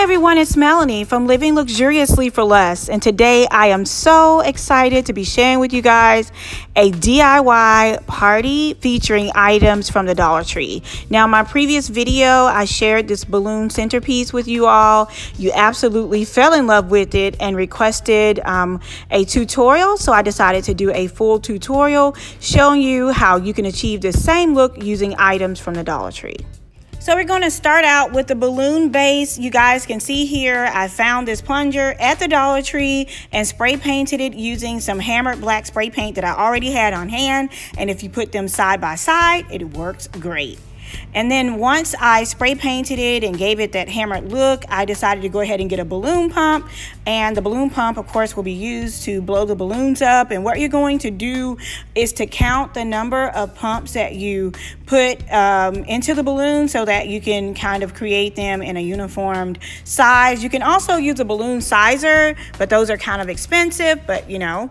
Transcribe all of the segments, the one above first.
everyone, it's Melanie from Living Luxuriously for Less, and today I am so excited to be sharing with you guys a DIY party featuring items from the Dollar Tree. Now, my previous video, I shared this balloon centerpiece with you all. You absolutely fell in love with it and requested a tutorial, so I decided to do a full tutorial showing you how you can achieve the same look using items from the Dollar Tree. So we're going to start out with the balloon base. You guys can see here, I found this plunger at the Dollar Tree and spray painted it using some hammered black spray paint that I already had on hand. And if you put them side by side, it works great. And then once I spray painted it and gave it that hammered look, I decided to go ahead and get a balloon pump. And the balloon pump, of course, will be used to blow the balloons up. And what you're going to do is to count the number of pumps that you put into the balloon so that you can kind of create them in a uniformed size. You can also use a balloon sizer, but those are kind of expensive. But, you know,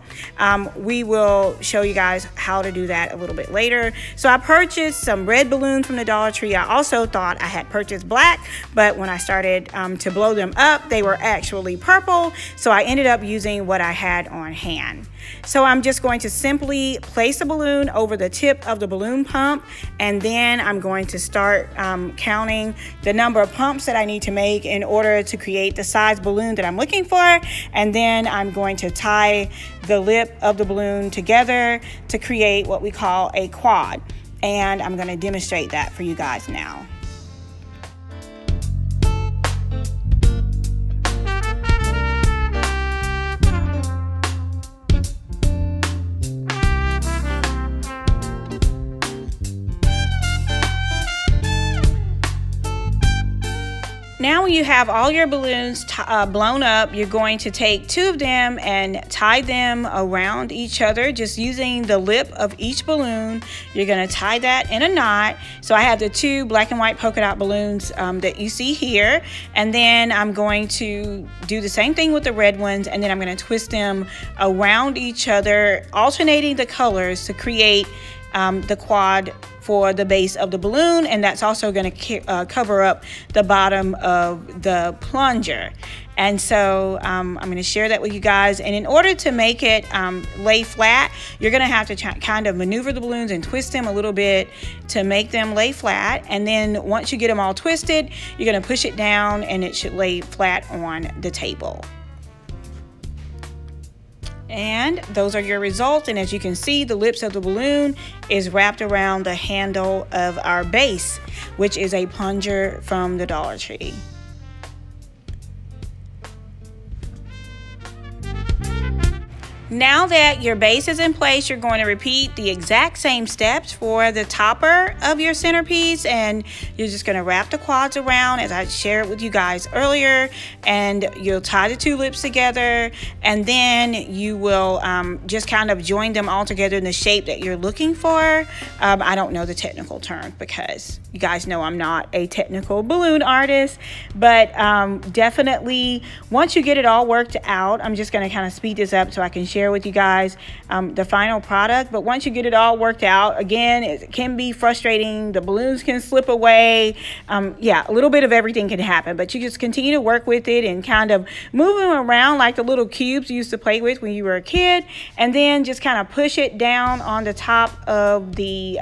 we will show you guys how to do that a little bit later. So I purchased some red balloons from the Dollar Tree. I also thought I had purchased black, but when I started to blow them up, they were actually purple. So I ended up using what I had on hand. So I'm just going to simply place the balloon over the tip of the balloon pump, and then I'm going to start counting the number of pumps that I need to make in order to create the size balloon that I'm looking for. And then I'm going to tie the lip of the balloon together to create what we call a quad. And I'm going to demonstrate that for you guys now. Now when you have all your balloons blown up, you're going to take two of them and tie them around each other, just using the lip of each balloon. You're going to tie that in a knot. So I have the two black and white polka dot balloons that you see here. And then I'm going to do the same thing with the red ones, and then I'm going to twist them around each other, alternating the colors to create the quad for the base of the balloon, and that's also going to cover up the bottom of the plunger. And so I'm going to share that with you guys. And in order to make it lay flat, you're going to have to kind of maneuver the balloons and twist them a little bit to make them lay flat. And then once you get them all twisted, you're going to push it down and it should lay flat on the table. And those are your results. And as you can see, the lips of the balloon is wrapped around the handle of our base, which is a plunger from the Dollar Tree. Now that your base is in place, you're going to repeat the exact same steps for the topper of your centerpiece, and you're just going to wrap the quads around as I shared with you guys earlier, and you'll tie the two lips together, and then you will just kind of join them all together in the shape that you're looking for. I don't know the technical term because you guys know I'm not a technical balloon artist, but definitely once you get it all worked out, I'm just going to kind of speed this up so I can share with you guys the final product. But once you get it all worked out, again, it can be frustrating. The balloons can slip away. Yeah, a little bit of everything can happen, but you just continue to work with it and kind of move them around like the little cubes you used to play with when you were a kid, and then just kind of push it down on the top of the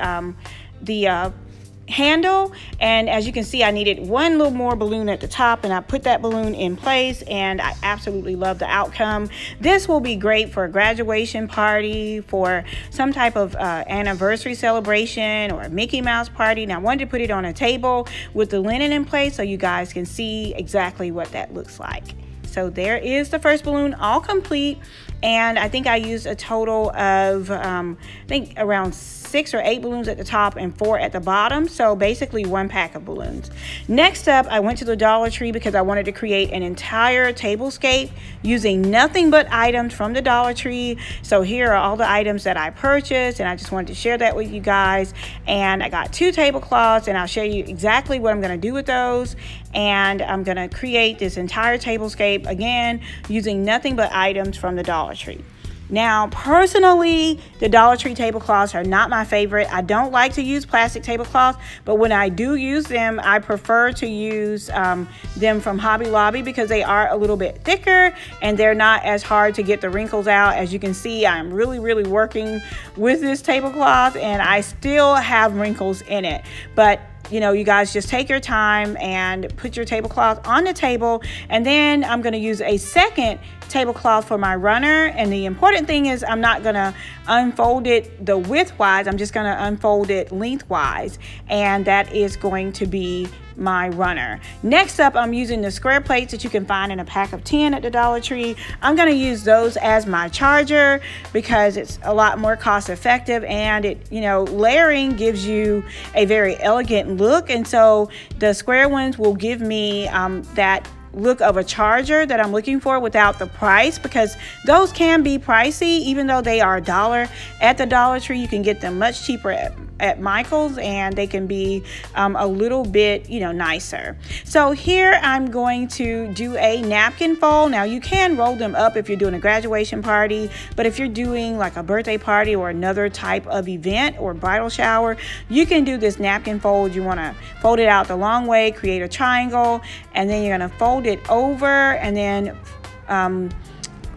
handle. And as you can see, I needed one little more balloon at the top, and I put that balloon in place, and I absolutely love the outcome. This will be great for a graduation party, for some type of anniversary celebration, or a Mickey Mouse party. Now I wanted to put it on a table with the linen in place so you guys can see exactly what that looks like. So there is the first balloon all complete, and I think I used a total of I think around 6 or 8 balloons at the top and 4 at the bottom, so basically 1 pack of balloons. Next up, I went to the Dollar Tree because I wanted to create an entire tablescape using nothing but items from the Dollar Tree. So here are all the items that I purchased, and I just wanted to share that with you guys. And I got 2 tablecloths, and I'll show you exactly what I'm going to do with those. And I'm going to create this entire tablescape again using nothing but items from the Dollar Tree. Now, personally, the Dollar Tree tablecloths are not my favorite. I don't like to use plastic tablecloths, but when I do use them, I prefer to use them from Hobby Lobby because they are a little bit thicker and they're not as hard to get the wrinkles out. As you can see, I'm really working with this tablecloth and I still have wrinkles in it. But you know, you guys just take your time and put your tablecloth on the table, and then I'm going to use a second tablecloth for my runner. And the important thing is I'm not going to unfold it the widthwise, I'm just going to unfold it lengthwise, and that is going to be my runner. Next up, I'm using the square plates that you can find in a pack of 10 at the Dollar Tree. I'm going to use those as my charger because it's a lot more cost effective, and it, you know, layering gives you a very elegant look, and so the square ones will give me that look of a charger that I'm looking for without the price, because those can be pricey. Even though they are $1 at the Dollar Tree, you can get them much cheaper at Michael's, and they can be a little bit, you know, nicer. So here I'm going to do a napkin fold. Now you can roll them up if you're doing a graduation party, but if you're doing like a birthday party or another type of event or bridal shower, you can do this napkin fold. You want to fold it out the long way, create a triangle, and then you're going to fold it over, and then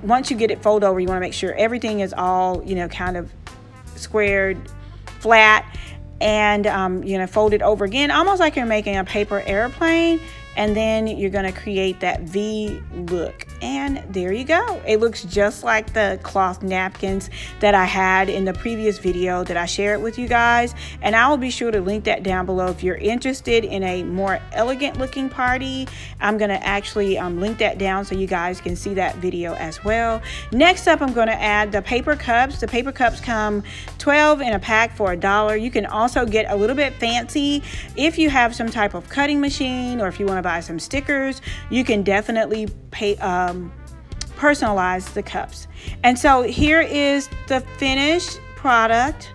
once you get it folded over, you want to make sure everything is all, you know, kind of squared flat, and you're going to fold it over again, almost like you're making a paper airplane, and then you're going to create that V look. And there you go. It looks just like the cloth napkins that I had in the previous video that I shared with you guys. And I will be sure to link that down below if you're interested in a more elegant looking party. I'm going to actually link that down so you guys can see that video as well. Next up, I'm going to add the paper cups. The paper cups come 12 in a pack for $1. You can also get a little bit fancy if you have some type of cutting machine, or if you want to buy some stickers, you can definitely personalize the cups. And so here is the finished product.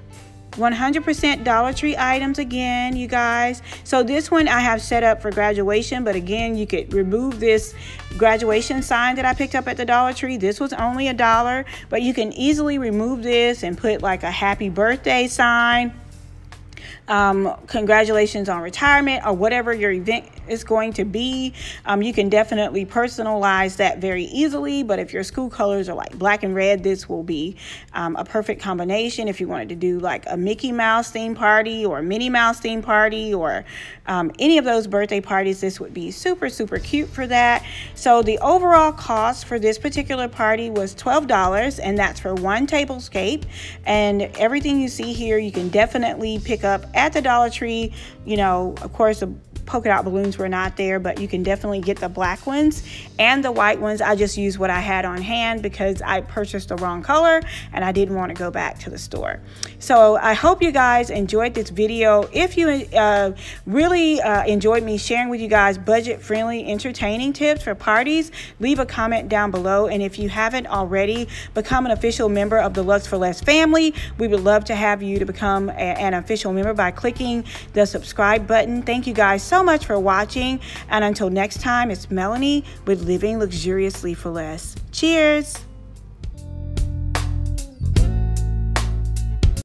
100% Dollar Tree items again, you guys. So this one I have set up for graduation, but again, you could remove this graduation sign that I picked up at the Dollar Tree. This was only $1, but you can easily remove this and put like a happy birthday sign, congratulations on retirement, or whatever your event is going to be. You can definitely personalize that very easily, but if your school colors are like black and red, this will be a perfect combination. If you wanted to do like a Mickey Mouse theme party or a Minnie Mouse theme party, or any of those birthday parties, this would be super cute for that. So the overall cost for this particular party was $12, and that's for one tablescape. And everything you see here, you can definitely pick up at the Dollar Tree. You know, of course, the polka dot balloons were not there, but you can definitely get the black ones and the white ones. I just used what I had on hand because I purchased the wrong color and I didn't want to go back to the store. So I hope you guys enjoyed this video. If you really enjoyed me sharing with you guys budget-friendly, entertaining tips for parties, leave a comment down below. And if you haven't already, become an official member of the Lux for Less family. We would love to have you to become an official member by clicking the subscribe button. Thank you guys so much for watching, and until next time, it's Melanie with Living Luxuriously for Less. Cheers!